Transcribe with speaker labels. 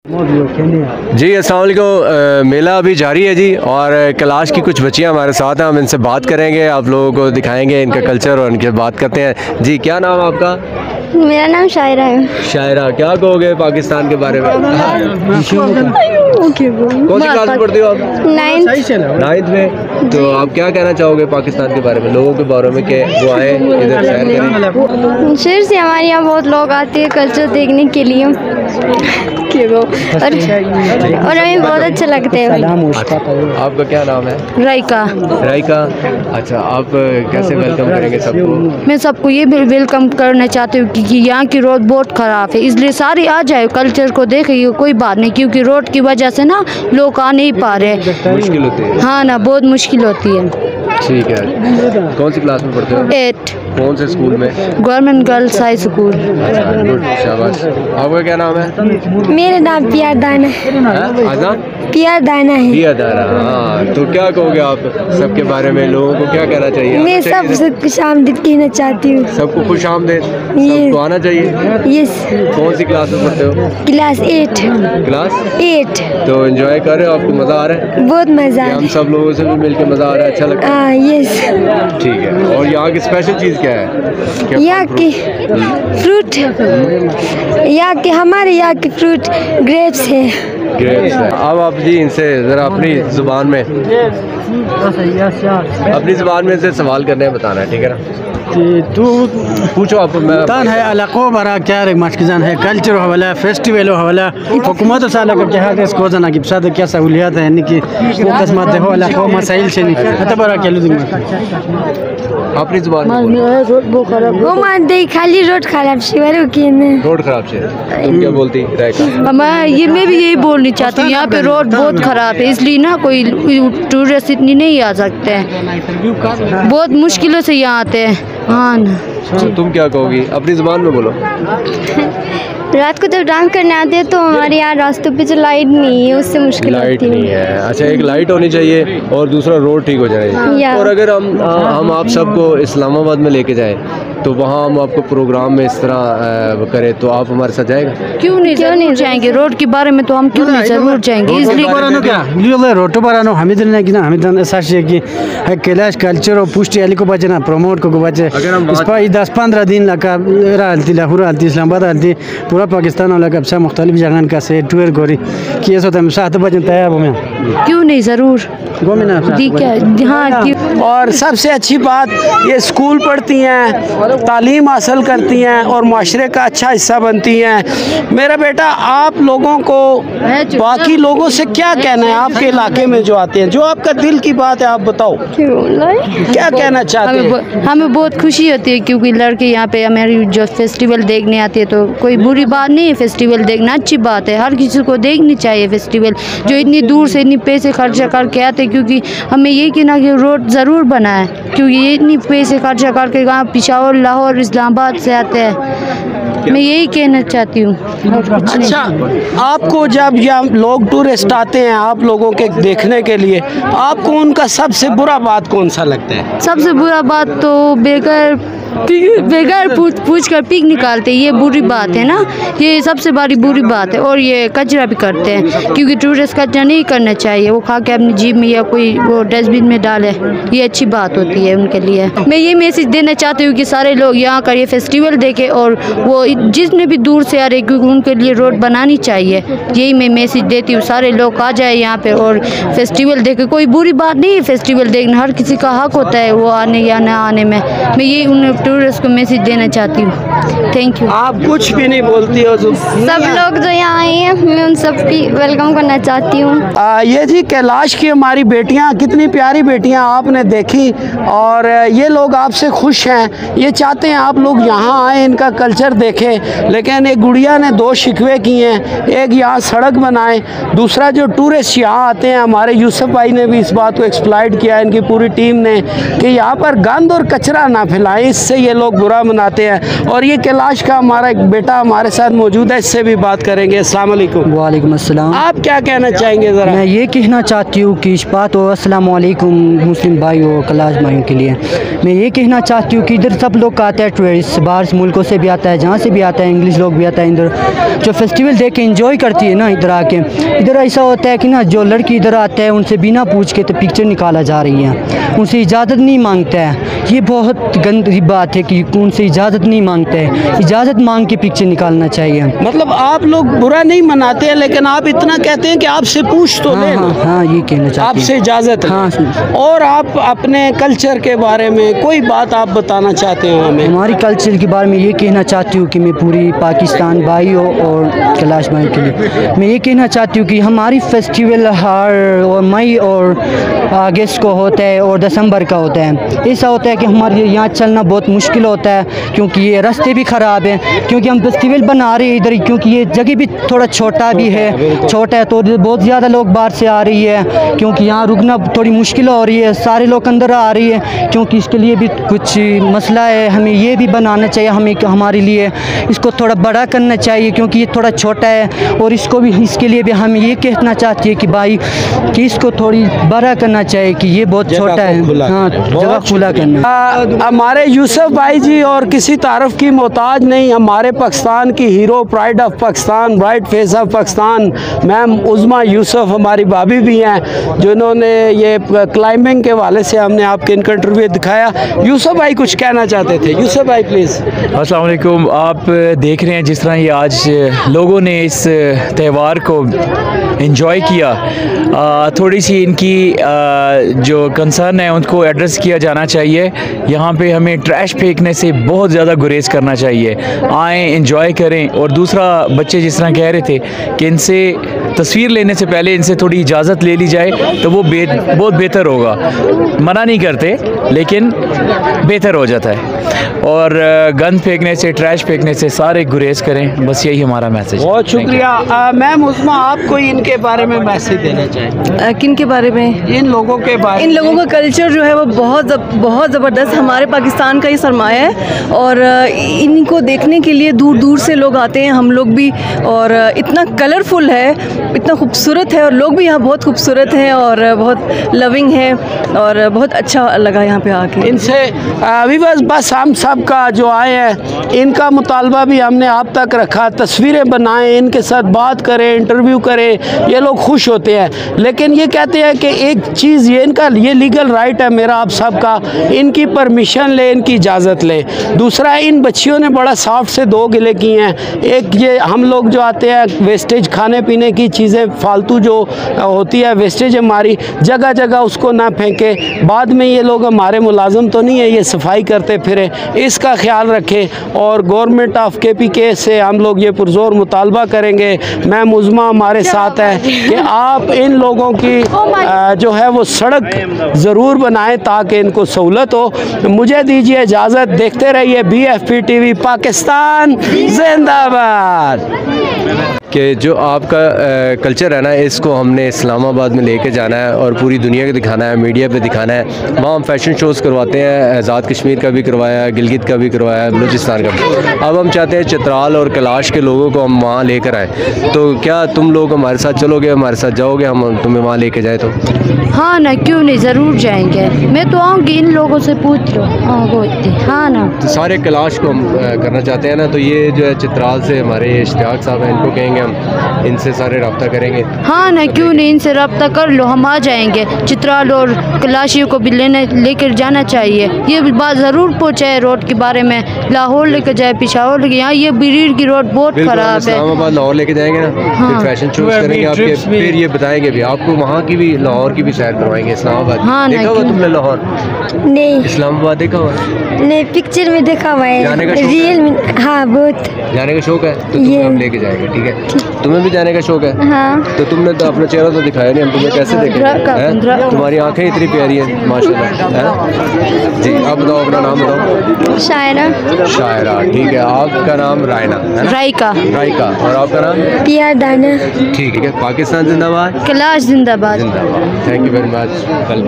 Speaker 1: जी अस्सलाम वालेकुम। मेला अभी जारी है जी और कैलाश की कुछ बच्चियां हमारे साथ हैं, हम इनसे बात करेंगे, आप लोगों को दिखाएंगे इनका कल्चर और इनके बात करते हैं। जी क्या नाम आपका?
Speaker 2: मेरा नाम शायरा है।
Speaker 1: शायरा, क्या कहोगे पाकिस्तान के बारे में? कौन सी क्लास में पढ़ती हो आप? 9th में। तो आप क्या कहना चाहोगे पाकिस्तान के बारे में, लोगों के बारे में कि वो आए इधर सैर करें?
Speaker 2: शहर से हमारे यहाँ बहुत लोग आते हैं कल्चर देखने के लिए और हमें बहुत अच्छा लगता है।
Speaker 1: आपका क्या नाम है?
Speaker 3: राइका।
Speaker 1: राइका, अच्छा आप कैसे वेलकम करेंगे सबको?
Speaker 3: मैं सबको ये वेलकम करना चाहती हूँ कि यहाँ की रोड बहुत ख़राब है, इसलिए सारे आ जाए कल्चर को देखेंगे, कोई बात नहीं, क्योंकि रोड की वजह से ना लोग आ नहीं पा रहे।
Speaker 1: मुश्किल होती है?
Speaker 3: हाँ ना, बहुत मुश्किल होती है।
Speaker 1: ठीक है, कौन सी क्लास में पढ़ते हो?
Speaker 3: 8।
Speaker 1: कौन से स्कूल में?
Speaker 3: Government girls high school.
Speaker 1: अच्छा, गुड, शाबाश। आपका क्या नाम है?
Speaker 2: मेरा नाम पिया दाना है।
Speaker 1: आजान?
Speaker 2: पिया दाना है।
Speaker 1: पिया दाना, हाँ। तो क्या कहोगे आप सबके बारे में, लोगों को क्या कहना चाहिए?
Speaker 2: मैं सबसे खुश आमदीद कहना चाहती हूँ।
Speaker 1: सबको खुश आमदीद, सबको आना चाहिए।
Speaker 2: यस।
Speaker 1: कौन सी क्लास में पढ़ते हो?
Speaker 2: क्लास 8।
Speaker 1: क्लास
Speaker 2: 8।
Speaker 1: तो एंजॉय कर रहे हो, आपको मज़ा आ रहा है?
Speaker 2: बहुत मज़ा
Speaker 1: हम सब लोगों से भी मिलकर मज़ा आ रहा है, अच्छा लगता है?
Speaker 2: यस।
Speaker 1: ठीक है, और यहाँ की स्पेशल चीज़ क्या है?
Speaker 2: यहाँ की फ्रूट, यहाँ के हमारे यहाँ के फ्रूट ग्रेप्स है।
Speaker 1: ग्रेप्स है। अब आप जी इनसे ज़रा अपनी ज़ुबान में इनसे सवाल करने हैं, बताना है, ठीक है ना?
Speaker 4: तो
Speaker 1: पूछो आप।
Speaker 4: तान है अलाको बरा क्या रे मशकिजान है कल्चर हवाला फेस्टिवल हवाला हुकूमत साला का जहाज इसको जना की साथ क्या सहूलियत है यानी कि वो किस्मत है अलाको मसाइल से नहीं अत बरा क्या लुदिंग
Speaker 1: अपनी जुबान में
Speaker 2: वो मानते खाली रोड खराब शिवारो की
Speaker 1: रोड खराब से। तुम क्या बोलती?
Speaker 3: मैं भी यही बोलनी चाहती हूँ, यहाँ पे रोड बहुत ख़राब है, इसलिए ना कोई टूरिस्ट इतनी नहीं आ सकते हैं, बहुत मुश्किलों से यहाँ आते हैं। हाँ ना।
Speaker 1: तुम क्या कहोगी? अपनी जुबान में बोलो।
Speaker 2: रात को जब डांस करने आते हैं तो हमारे यहाँ रास्तों पे जो लाइट नहीं है उससे मुश्किल
Speaker 1: लाइट
Speaker 2: होती
Speaker 1: नहीं है। अच्छा, एक लाइट होनी चाहिए और दूसरा रोड ठीक हो जाए। और अगर हम आप सबको इस्लामाबाद में लेके जाएं तो वहाँ हम आपको प्रोग्राम में इस तरह करें तो आप हमारे साथ जाएगा?
Speaker 3: क्यों नहीं जाएंगे? रोड के बारे में तो हम क्यों नहीं जरूर जाएंगे। इसलिए
Speaker 4: रोटो बरानो हमिद ने कि ना हमिद साशी की कैलाश कल्चर और पुष्टि अली को बचे ना प्रमोट को बचे इस पर 10-15 दिन लगा रहती लाहौर रहती इस्लामाबाद रहती पूरा पाकिस्तान वाला कब से मुख्तलिफ जगह का से टूर गोरी कि ये सोता है 7 बजे तैयार हो मैं
Speaker 3: क्यों नहीं जरूर
Speaker 4: और सबसे अच्छी बात ये स्कूल पढ़ती हैं, तालीम हासिल करती हैं और माशरे का अच्छा हिस्सा बनती हैं। मेरा बेटा आप लोगों को बाकी लोगों से क्या कहना है आपके इलाके में जो आते हैं, जो आपका दिल की बात है आप बताओ क्या कहना चाहते हैं?
Speaker 3: हमें बहुत खुशी होती है क्योंकि लड़के यहाँ पे हमारी जो फेस्टिवल देखने आते हैं तो कोई बुरी बात नहीं है, फेस्टिवल देखना अच्छी बात है, हर किसी को देखनी चाहिए फेस्टिवल। जो इतनी दूर से इतनी पैसे खर्चा करके आते हैं क्योंकि हमें ये कहना कि रोड ज़रूर बना है, क्योंकि ये इतनी पैसे खर्चा करके यहाँ पेशावर लाहौर इस्लामाबाद से आते हैं, मैं यही कहना चाहती हूँ।
Speaker 4: अच्छा, आपको जब यहाँ लोग टूरिस्ट आते हैं आप लोगों के देखने के लिए, आपको उनका सबसे बुरा बात कौन सा लगता है?
Speaker 3: सबसे बुरा बात तो बेगर पूछ कर पिक निकालते, ये बुरी बात है ना, ये सबसे बड़ी बुरी बात है। और ये कचरा भी करते हैं क्योंकि टूरिस्ट कचरा नहीं करना चाहिए, वो खा के अपनी जीप में या कोई वो डस्टबिन में डाले, ये अच्छी बात होती है उनके लिए। मैं ये मैसेज देना चाहती हूँ कि सारे लोग यहाँ का ये फेस्टिवल देखें और वो जितने भी दूर से आ रहे क्योंकि उनके लिए रोड बनानी चाहिए, यही मैं मैसेज देती हूँ। सारे लोग आ जाए यहाँ पे और फेस्टिवल देखे, कोई बुरी बात नहीं है फेस्टिवल देखना, हर किसी का हक होता है वो आने या ना आने में। मैं यही उन टूरिस्ट को मैसेज देना चाहती हूँ। Thank you.
Speaker 4: आप कुछ भी नहीं बोलती हो?
Speaker 2: सब लोग जो यहाँ आए हैं मैं उन सबकी वेलकम करना चाहती हूँ।
Speaker 4: ये जी कैलाश की हमारी बेटियाँ, कितनी प्यारी बेटियाँ आपने देखी और ये लोग आपसे खुश हैं, ये चाहते हैं आप लोग यहाँ आए इनका कल्चर देखें। लेकिन एक गुड़िया ने 2 शिकवे किए हैं, एक यहाँ सड़क बनाए, दूसरा जो टूरिस्ट यहाँ आते हैं, हमारे यूसुफ भाई ने भी इस बात को एक्सप्लॉइट किया इनकी पूरी टीम ने कि यहाँ पर गंद और कचरा ना फैलाएं, इससे ये लोग बुरा मनाते हैं। और ये कैलाश का हमारा एक बेटा हमारे साथ मौजूद है, इससे भी बात करेंगे। अस्सलाम वालेकुम। वालेकुम।
Speaker 5: वालेकुम अस्सलाम।
Speaker 4: आप क्या कहना चाहेंगे ज़रा?
Speaker 5: मैं ये कहना चाहती हूँ कि इशफात और अस्सलाम वालेकुम मुस्लिम भाई और कलाश भाइयों के लिए मैं ये कहना चाहती हूँ कि इधर सब लोग आते हैं, टूरिस्ट बाहर मुल्कों से भी आता है, जहाँ से भी आता है, इंग्लिश लोग भी आता है। इधर जो फेस्टिवल देख के इंजॉय करती है ना, इधर आके इधर ऐसा होता है कि ना जो लड़की इधर आता है उनसे बिना पूछ के तो पिक्चर निकाला जा रही है, उनसे इजाज़त नहीं मांगता है। ये बहुत गंदी बात है कि उनसे इजाज़त नहीं मांगते हैं, इजाज़त मांग के पिक्चर निकालना चाहिए।
Speaker 4: मतलब आप लोग बुरा नहीं मनाते हैं, लेकिन आप इतना कहते हैं कि आपसे पूछ तो ले।
Speaker 5: हाँ, ये कहना चाहते हैं,
Speaker 4: आपसे इजाज़त है।
Speaker 5: हाँ।
Speaker 4: और आप अपने कल्चर के बारे में कोई बात आप बताना चाहते हो हमें?
Speaker 5: हमारी कल्चर के बारे में ये कहना चाहती हूँ कि मैं पूरी पाकिस्तान भाइयों और कैलाश भाई के लिए मैं ये कहना चाहती हूँ कि हमारी फेस्टिवल हर और मई और अगस्त को होता है और दिसंबर का होता है। ऐसा होता है कि हमारे यहाँ चलना बहुत मुश्किल होता है क्योंकि ये रास्ते भी ख़राब हैं, क्योंकि हम फेस्टिवल बना रहे हैं इधर, क्योंकि ये जगह भी थोड़ा छोटा भी है, छोटा है तो बहुत ज़्यादा लोग बाहर से आ रही है, क्योंकि यहाँ रुकना थोड़ी मुश्किल हो रही है, सारे लोग अंदर आ रही है, क्योंकि इसके लिए भी कुछ मसला है। हमें ये भी बनाना चाहिए, हमें हमारे लिए इसको थोड़ा बड़ा करना चाहिए, क्योंकि ये थोड़ा छोटा है और इसको भी इसके लिए भी हम ये कहना चाहते हैं कि भाई कि इसको थोड़ी बड़ा करना चाहिए कि ये बहुत छोटा है। हाँ, जगह खुला करना।
Speaker 4: हमारे यूसुफ भाई जी और किसी तारफ़ की मोहताज नहीं, हमारे पाकिस्तान की हीरो, pride of Pakistan, bright face of Pakistan ma'am Uzma Yusuf हमारी भाभी भी हैं, जिन्होंने ये क्लाइंबिंग के वाले से हमने आपके इनका इंटरव्यू दिखाया। यूसुफ भाई कुछ कहना चाहते थे। यूसुफ भाई प्लीज़।
Speaker 6: अस्सलाम वालेकुम। आप देख रहे हैं जिस तरह ये आज लोगों ने इस त्यौहार को एंजॉय किया, थोड़ी सी इनकी जो कंसर्न है उनको एड्रेस किया जाना चाहिए। यहाँ पे हमें ट्रैश फेंकने से बहुत ज़्यादा गुरेज करना चाहिए, आएँ एंजॉय करें। और दूसरा, बच्चे जिस तरह कह रहे थे कि इनसे तस्वीर लेने से पहले इनसे थोड़ी इजाज़त ले ली जाए तो वो बहुत बेहतर होगा। मना नहीं करते लेकिन बेहतर हो जाता है। और गंद फेंकने से, ट्रैश फेंकने से सारे गुरेज करें, बस यही हमारा मैसेज।
Speaker 4: बहुत शुक्रिया। मैम उस्मा, आप कोई इनके बारे में मैसेज देना चाहें?
Speaker 7: किन के बारे में?
Speaker 4: इन लोगों के बारे में।
Speaker 7: इन लोगों का कल्चर जो है वो बहुत ज़बरदस्त हमारे पाकिस्तान का ही सरमाया है और इनको देखने के लिए दूर दूर से लोग आते हैं, हम लोग भी। और इतना कलरफुल है, इतना खूबसूरत है और लोग भी यहाँ बहुत खूबसूरत हैं और बहुत लविंग है और बहुत अच्छा लगा यहाँ पे आके।
Speaker 4: इनसे अभी बस हम सब का जो आए हैं इनका मुतालबा भी हमने आप तक रखा, तस्वीरें बनाएं, इनके साथ बात करें, इंटरव्यू करें, ये लोग खुश होते हैं। लेकिन ये कहते हैं कि एक चीज़ ये लीगल राइट है मेरा आप सब का, इनकी परमिशन ले, इनकी इजाज़त ले। दूसरा, इन बच्चियों ने बड़ा सॉफ्ट से दो गिले किए हैं। एक, ये हम लोग जो आते हैं वेस्टेज, खाने पीने की चीज़ें फालतू जो होती है वेस्टेज हमारी, जगह जगह उसको ना फेंके। बाद में ये लोग हमारे मुलाजिम तो नहीं है, ये सफाई करते फिरे, इसका ख्याल रखें। और गवर्नमेंट ऑफ KPK से हम लोग ये पुरजोर मुतालबा करेंगे, मैम उज़मा हमारे साथ है, कि आप इन लोगों की जो है वो सड़क ज़रूर बनाएं ताकि इनको सहूलत हो। मुझे दीजिए इजाज़त, देखते रहिए BFP TV पाकिस्तान जिंदाबाद।
Speaker 1: कि जो आपका कल्चर है ना, इसको हमने इस्लामाबाद में लेके जाना है और पूरी दुनिया को दिखाना है, मीडिया पे दिखाना है। वहाँ हम फैशन शोज़ करवाते हैं, आज़ाद कश्मीर का भी करवाया है, गिलगित का भी करवाया है, बलूचिस्तान का भी। अब हम चाहते हैं चित्राल और कैलाश के लोगों को हम वहाँ लेकर आएँ। तो क्या तुम लोग हमारे साथ चलोगे, हमारे साथ जाओगे, हम तुम्हें वहाँ लेके जाए तो?
Speaker 3: हाँ ना, क्यों नहीं, ज़रूर जाएंगे। मैं तो आऊँगी, इन लोगों से पूछ लो। हाँ ना,
Speaker 1: तो सारे कैलाश को हम करना चाहते हैं ना, तो ये जो है चित्राल से हमारे इश्तियाक साहब हैं, इनको कहेंगे हम, इनसे सारे रब्ता करेंगे।
Speaker 3: हाँ ना, क्यों नहीं, इनसे रब्ता कर लो, हम आ जाएंगे। चित्राल और कैलाशियों को भी लेकर जाना चाहिए। ये बात ज़रूर पहुँचाए रोड के बारे में, लाहौर लेकर जाए, पेशावर लेके, यहाँ ये बीड़ की रोड बहुत ख़राब है।
Speaker 1: इस्लामाबाद लाहौर लेके जाएंगे ना, फिर फैशन शोज करेंगे आपके, फिर ये बताएंगे भी आपको, वहाँ की भी, लाहौर की भी सैर करवाएंगे। इस्लामाबाद देखा हुआ तुमने? लाहौर
Speaker 2: नहीं।
Speaker 1: इस्लामाबाद देखा हुआ?
Speaker 2: नहीं, पिक्चर में देखा हुआ है,
Speaker 1: जाने का
Speaker 2: रियल में। हाँ, बहुत
Speaker 1: जाने का शौक है, तो तुम्हें हम लेके जाएंगे, ठीक है? तुम्हें भी जाने का शौक है?
Speaker 2: हाँ।
Speaker 1: तो तुमने तो अपना चेहरा तो दिखाया नहीं, हम तुम्हें कैसे देखेंगे? तुम्हारी आंखें इतनी प्यारी हैं माशाल्लाह। जी, आप बताओ, अपना नाम बताओ।
Speaker 2: शायरा।
Speaker 1: शायरा, ठीक है। आपका नाम रायना है?
Speaker 3: रायका।
Speaker 1: रायका। और आपका नाम?
Speaker 2: पिया दाना।
Speaker 1: ठीक है। पाकिस्तान जिंदाबाद,
Speaker 3: कैलाश जिंदाबाद।
Speaker 1: जिंदाबाद। Thank you very much.